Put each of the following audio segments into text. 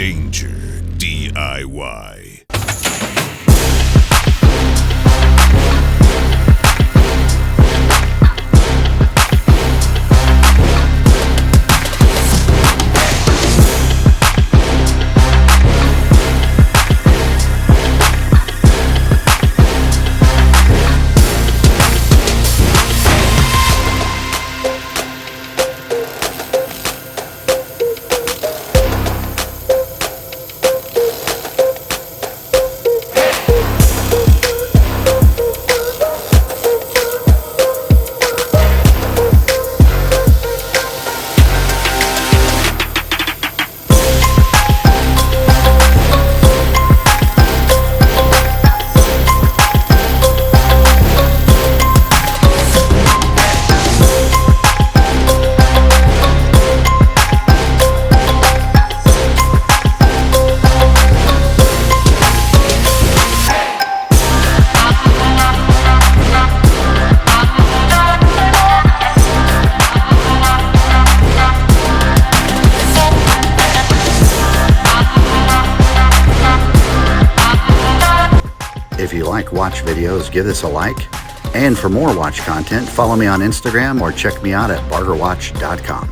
Danger DIY. If you like watch videos, give this a like. And for more watch content, follow me on Instagram or check me out at bargerwatch.com.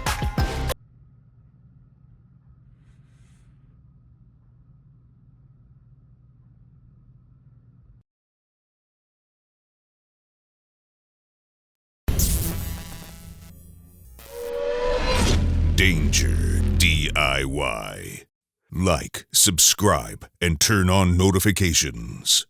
Danger DIY. Like, subscribe, and turn on notifications.